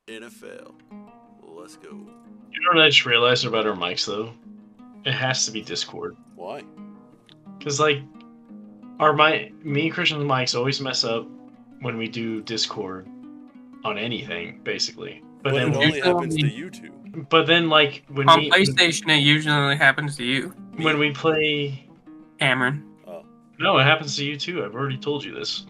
NFL. Let's go. You know what I just realized about our mics though? It has to be Discord. Why? Because me and Christian's mics always mess up when we do Discord on anything, basically. But it only happens to you two. But then, like when on PlayStation, it usually only happens to you. When we play Cameron. Oh. No, it happens to you too. I've already told you this.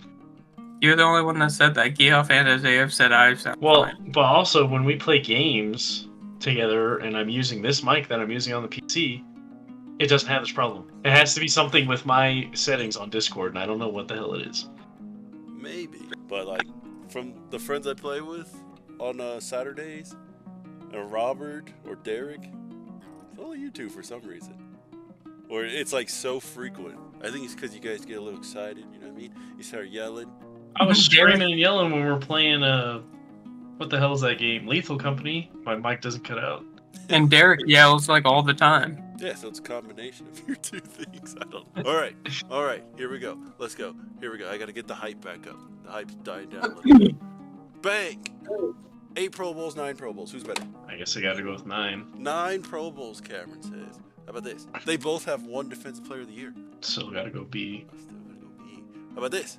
You're the only one that said that. Geoff and Isaiah have said I sound fine. But also when we play games together and I'm using this mic that I'm using on the PC, it doesn't have this problem. It has to be something with my settings on Discord, and I don't know what the hell it is. Maybe. But, like, from the friends I play with on Saturdays, or Robert or Derek, it's only you two for some reason. Or it's, like, so frequent. I think it's because you guys get a little excited, you know what I mean? You start yelling. I was screaming and yelling when we were playing, what the hell is that game? Lethal Company. My mic doesn't cut out. And Derek yells, like, all the time. Yeah, so it's a combination of your two things. I don't know. All right, here we go. Let's go. Here we go. I gotta get the hype back up. The hype's dying down a little bit. Bang! 8 Pro Bowls, 9 Pro Bowls. Who's better? I guess I gotta go with 9. 9 Pro Bowls, Cameron says. How about this? They both have 1 Defensive Player of the Year. Still gotta go B. Still gotta go B. How about this?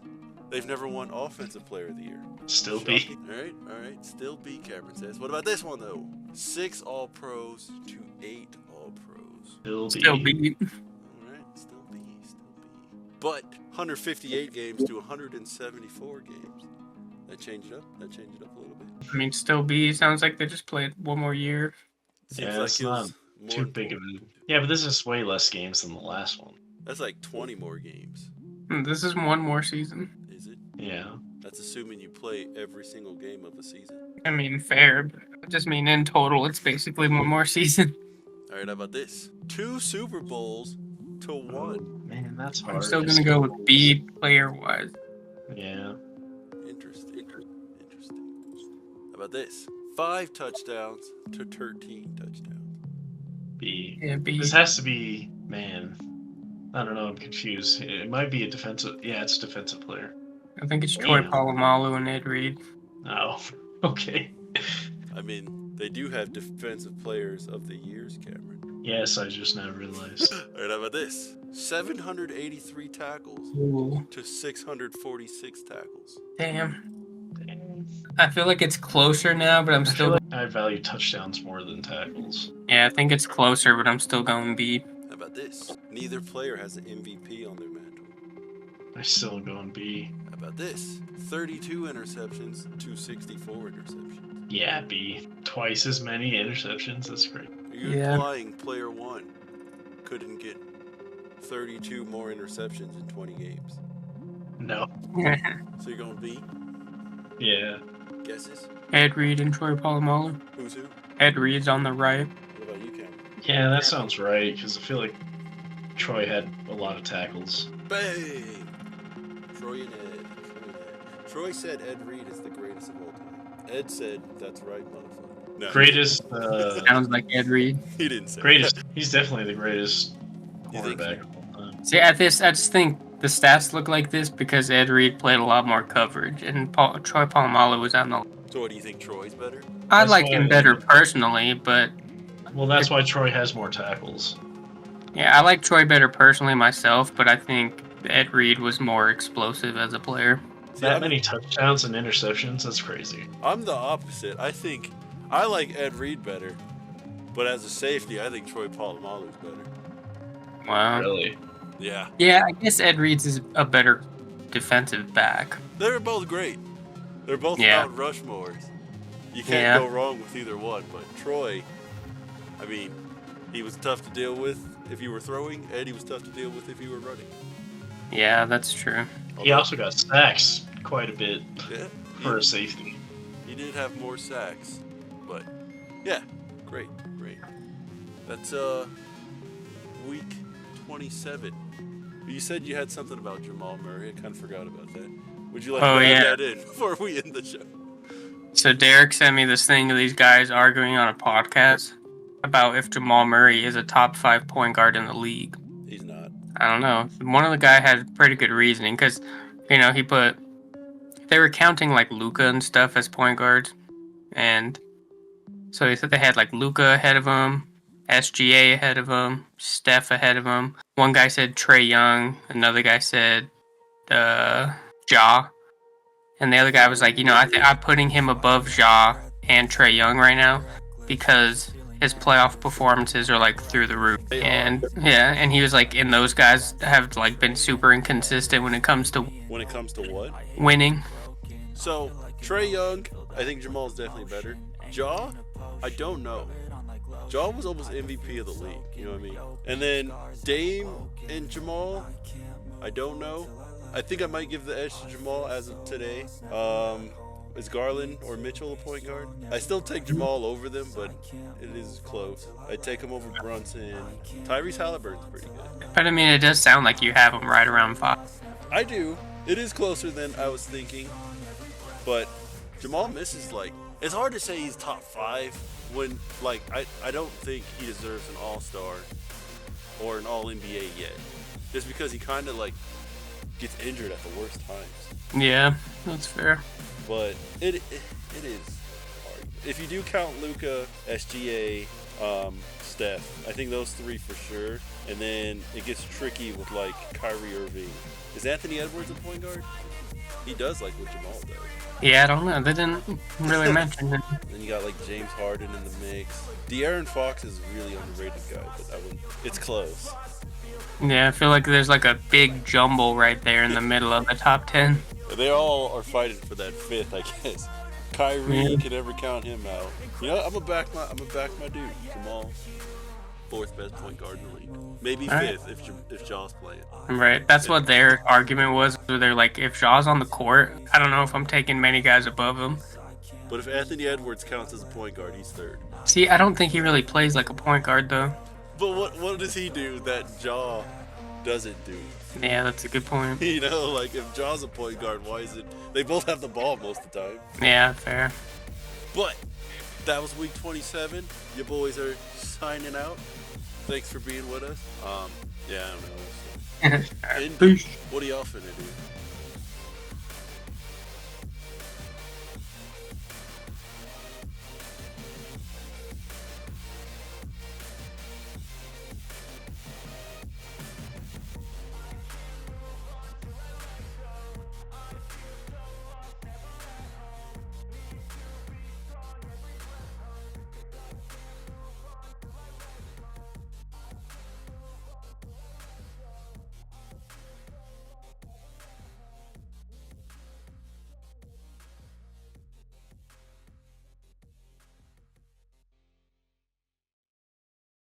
They've never won Offensive Player of the Year. Still B. All right. Still B, Cameron says. What about this one, though? 6 All-Pros to 8 All-Pros. Still B. All right, still B. But 158 games to 174 games. That changed it up a little bit. I mean, still B. Sounds like they just played one more year. Seems yeah, it's not too big of a... Yeah, but this is way less games than the last one. That's like 20 more games. This is one more season. Is it? Yeah. That's assuming you play every single game of a season. I mean, fair, but I just mean in total, it's basically one more season. All right, how about this? 2 Super Bowls to 1. Man, that's hard. I'm still going to go with B player-wise. Yeah. Interesting. How about this? 5 touchdowns to 13 touchdowns. B. Yeah, B. This has to be... Man. I don't know, I'm confused. It might be a defensive... Yeah, it's a defensive player. I think it's Troy Polamalu and Ed Reed. Oh, okay. I mean, they do have Defensive Players of the Years, Cameron. Yes, I just now realized. All right, how about this? 783 tackles to 646 tackles. Damn. I feel like it's closer now, but I'm still... Like I value touchdowns more than tackles. Yeah, I think it's closer, but I'm still going B. How about this? Neither player has an MVP on their mantle. I still going B. How about this? 32 interceptions to 64 interceptions. Yeah, B. Twice as many interceptions. That's great. Are you implying player 1 couldn't get 32 more interceptions in 20 games? No. So you're going B? Yeah. Guesses? Ed Reed and Troy Polamalu. Who's who? Ed Reed's on the right. What about you, Cameron? Yeah, that sounds right, because I feel like Troy had a lot of tackles. Bang! Troy and Ed. Troy said Ed Reed is the greatest of all time. Ed said, that's right, motherfucker. No, greatest... Sounds like Ed Reed. He didn't say greatest. He's definitely the greatest quarterback of all time. See, I just think the stats look like this because Ed Reed played a lot more coverage, and Troy Polamalu was on the... So what do you think, Troy's better? I like him better personally, but... Well, that's why Troy has more tackles. Yeah, I like Troy better personally myself, but I think Ed Reed was more explosive as a player. That many touchdowns and interceptions, that's crazy. I'm the opposite. I think I like Ed Reed better, but as a safety, I think Troy Polamalu is better. Wow. Really? Yeah. Yeah, I guess Ed Reed's is a better defensive back. They're both great. They're both Mount Rushmores. You can't go wrong with either one, but Troy, I mean, he was tough to deal with if you were throwing, and he was tough to deal with if you were running. Yeah, that's true. He also got sacks quite a bit for a safety. He did have more sacks, but yeah, great. That's week 27. You said you had something about Jamal Murray. I kind of forgot about that. Would you like to add that in before we end the show? So Derek sent me this thing of these guys arguing on a podcast about if Jamal Murray is a top 5 point guard in the league. He's not. I don't know. One of the guy had pretty good reasoning because, they were counting like Luka and stuff as point guards. and so they said they had like Luca ahead of him, SGA ahead of him, Steph ahead of him. One guy said Trey Young, another guy said Ja, and the other guy was like, I'm putting him above Ja and Trey Young right now because his playoff performances are like through the roof. And and he was like, and those guys have like been super inconsistent when it comes to what? winning. So Trey Young, I think Jamal's definitely better. Ja, I don't know. Ja was almost MVP of the league, you know what I mean? And then Dame and Jamal, I don't know. I think I might give the edge to Jamal as of today. Is Garland or Mitchell a point guard? I still take Jamal over them, but it is close. I take him over Brunson. Tyrese Halliburton's pretty good. But I mean, it does sound like you have him right around 5. I do. It is closer than I was thinking. But Jamal misses, like, it's hard to say he's top 5 when, like, I don't think he deserves an all-star or an all-NBA yet. Just because he kind of, like, gets injured at the worst times. Yeah, that's fair. But it is hard. If you do count Luka, SGA, Steph, I think those 3 for sure. And then it gets tricky with, like, Kyrie Irving. Is Anthony Edwards a point guard? He does like what Jamal does. Yeah, I don't know. They didn't really mention it. Then you got like James Harden in the mix. De'Aaron Fox is a really underrated guy, but it's close. Yeah, I feel like there's like a big jumble right there in the middle of the top 10. They all are fighting for that 5th, I guess. Kyrie, can never count him out. You know, I'm gonna back my dude, Jamal. 4th best point guard in the league. Maybe 5th if Jaw's playing. Right, that's what their argument was. They're like, if Jaw's on the court, I don't know if I'm taking many guys above him. But if Anthony Edwards counts as a point guard, he's 3rd. See, I don't think he really plays like a point guard, though. But what does he do that Jaw doesn't do? Yeah, that's a good point. You know, like, if Jaw's a point guard, why is it... They both have the ball most of the time. Yeah, fair. But that was week 27. Your boys are signing out. Thanks for being with us. Yeah, I don't know. Peace. What are y'all finna do?